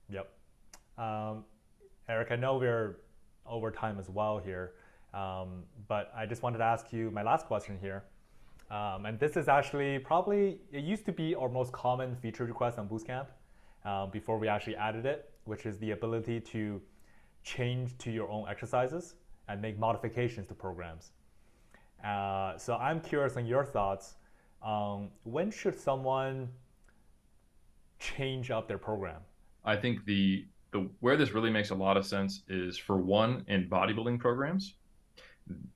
Yep. Um, Eric, I know we're over time as well here, but I just wanted to ask you my last question here. And this is actually probably, it used to be our most common feature request on Boostcamp before we actually added it, which is the ability to change to your own exercises and make modifications to programs. So I'm curious on your thoughts. When should someone change up their program? I think the where this really makes a lot of sense is for one in bodybuilding programs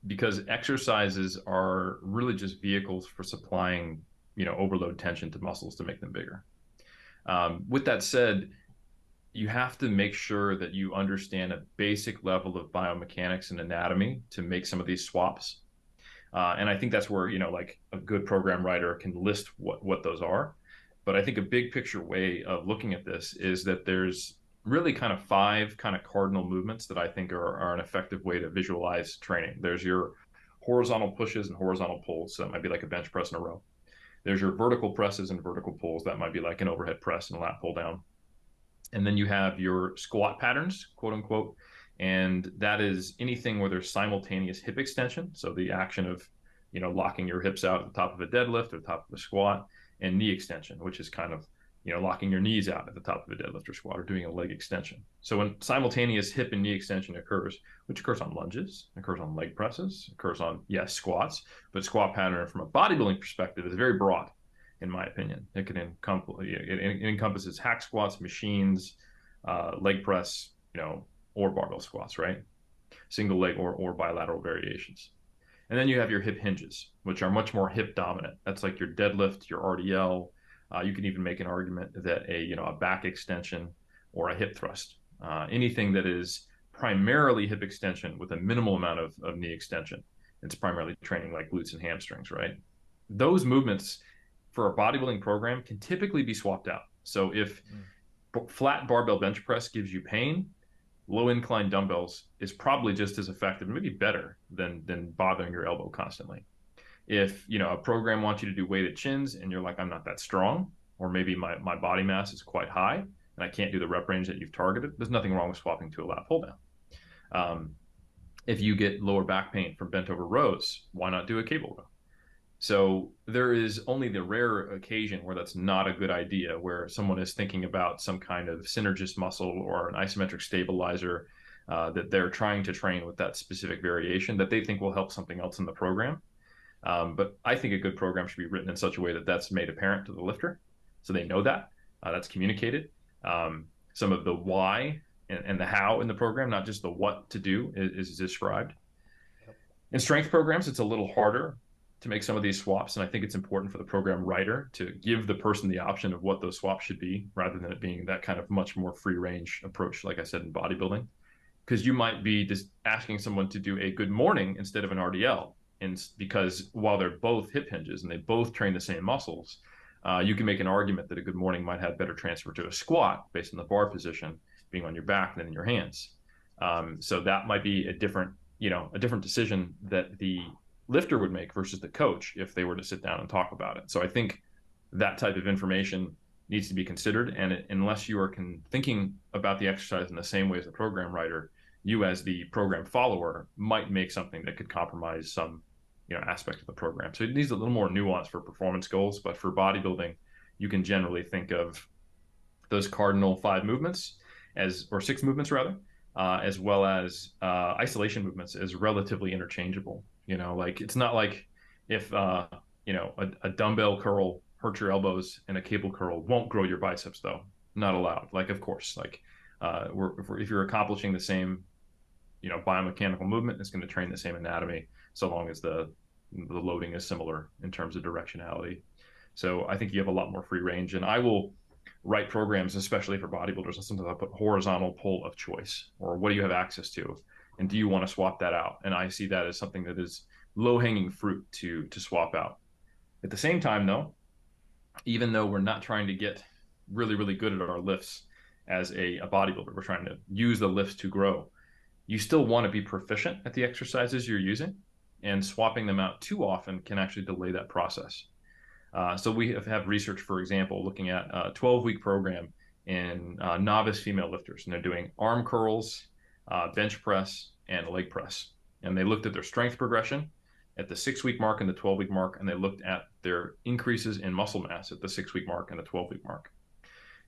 because exercises are really just vehicles for supplying, overload tension to muscles to make them bigger. With that said, you have to make sure that you understand a basic level of biomechanics and anatomy to make some of these swaps. And I think that's where, like a good program writer can list what those are. But I think a big picture way of looking at this is that there's really kind of five kind of cardinal movements that I think are an effective way to visualize training. There's your horizontal pushes and horizontal pulls. So that might be like a bench press in a row. There's your vertical presses and vertical pulls. That might be like an overhead press and a lat pull down. And then you have your squat patterns, quote unquote. And that is anything where there's simultaneous hip extension. So the action of, locking your hips out at the top of a deadlift or the top of a squat, and knee extension, which is kind of, locking your knees out at the top of a deadlift or squat or doing a leg extension. So when simultaneous hip and knee extension occurs, which occurs on lunges, occurs on leg presses, occurs on, yes, squats, but squat pattern from a bodybuilding perspective is very broad in my opinion. It encompasses hack squats, machines, leg press, or barbell squats, right? Single leg or bilateral variations. And then you have your hip hinges, which are much more hip dominant. That's like your deadlift, your RDL. You can even make an argument that a back extension or a hip thrust, anything that is primarily hip extension with a minimal amount of knee extension. It's primarily training like glutes and hamstrings, right? Those movements for a bodybuilding program can typically be swapped out. So if Mm. flat barbell bench press gives you pain, low incline dumbbells is probably just as effective, maybe better than bothering your elbow constantly. If a program wants you to do weighted chins and you're like, I'm not that strong, or maybe my body mass is quite high and I can't do the rep range that you've targeted, there's nothing wrong with swapping to a lat pull down. Um, if you get lower back pain from bent over rows, why not do a cable row? So there is only the rare occasion where that's not a good idea, where someone is thinking about some kind of synergist muscle or an isometric stabilizer that they're trying to train with that specific variation that they think will help something else in the program. But I think a good program should be written in such a way that that's made apparent to the lifter, so they know that that's communicated. Some of the why and the how in the program, not just the what to do, is described. Yep. In strength programs, it's a little harder to make some of these swaps. And I think it's important for the program writer to give the person the option of what those swaps should be rather than it being that kind of much more free range approach, like I said, in bodybuilding. Because you might be just asking someone to do a good morning instead of an RDL. And because while they're both hip hinges and they both train the same muscles, you can make an argument that a good morning might have better transfer to a squat based on the bar position being on your back than in your hands. So that might be a different decision that the lifter would make versus the coach if they were to sit down and talk about it. So I think that type of information needs to be considered. And unless you are thinking about the exercise in the same way as the program writer, you as the program follower might make something that could compromise some aspect of the program. So it needs a little more nuance for performance goals, but for bodybuilding, you can generally think of those cardinal five movements or six movements rather, as well as isolation movements as relatively interchangeable. Like it's not like if a dumbbell curl hurts your elbows and a cable curl won't grow your biceps though. Not allowed. Like of course, like if you're accomplishing the same biomechanical movement, it's going to train the same anatomy so long as the loading is similar in terms of directionality. So I think you have a lot more free range, and I will write programs, especially for bodybuilders. And sometimes I put horizontal pull of choice, or what do you have access to, and do you want to swap that out? And I see that as something that is low hanging fruit to swap out. At the same time, though, even though we're not trying to get really really good at our lifts as a bodybuilder, we're trying to use the lifts to grow. You still want to be proficient at the exercises you're using, and swapping them out too often can actually delay that process. So we have research, for example, looking at a 12-week program in novice female lifters, and they're doing arm curls, bench press, and leg press. And they looked at their strength progression at the 6-week mark and the 12-week mark, and they looked at their increases in muscle mass at the 6-week mark and the 12-week mark.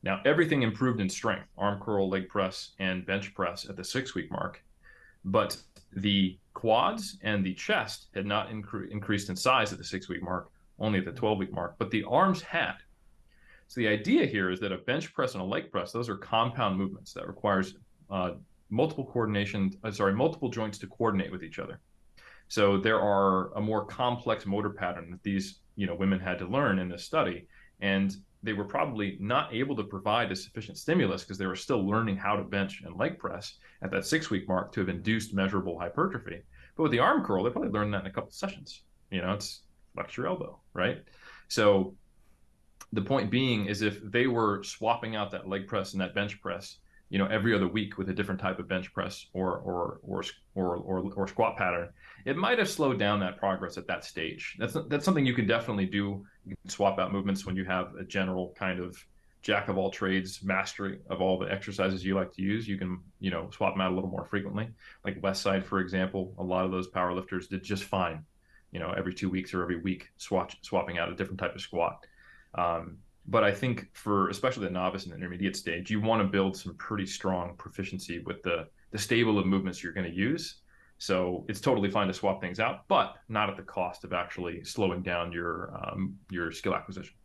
Now, everything improved in strength, arm curl, leg press, and bench press at the 6-week mark, but the quads and the chest had not increased in size at the 6-week mark, only at the 12-week mark, but the arms had. So the idea here is that a bench press and a leg press, those are compound movements that requires multiple joints to coordinate with each other. So there are a more complex motor pattern that these women had to learn in this study, and they were probably not able to provide a sufficient stimulus because they were still learning how to bench and leg press at that 6-week mark to have induced measurable hypertrophy. But with the arm curl, they probably learned that in a couple of sessions. It's flex your elbow, right? So the point being is if they were swapping out that leg press and that bench press, every other week with a different type of bench press or squat pattern, it might have slowed down that progress at that stage. That's something you can definitely do. You can swap out movements when you have a general kind of jack of all trades mastery of all the exercises you like to use. You can, swap them out a little more frequently. Like West Side, for example, a lot of those power lifters did just fine, every 2 weeks or every week swapping out a different type of squat. But I think for especially the novice and the intermediate stage, you want to build some pretty strong proficiency with the stable of movements you're going to use. So it's totally fine to swap things out, but not at the cost of actually slowing down your skill acquisition.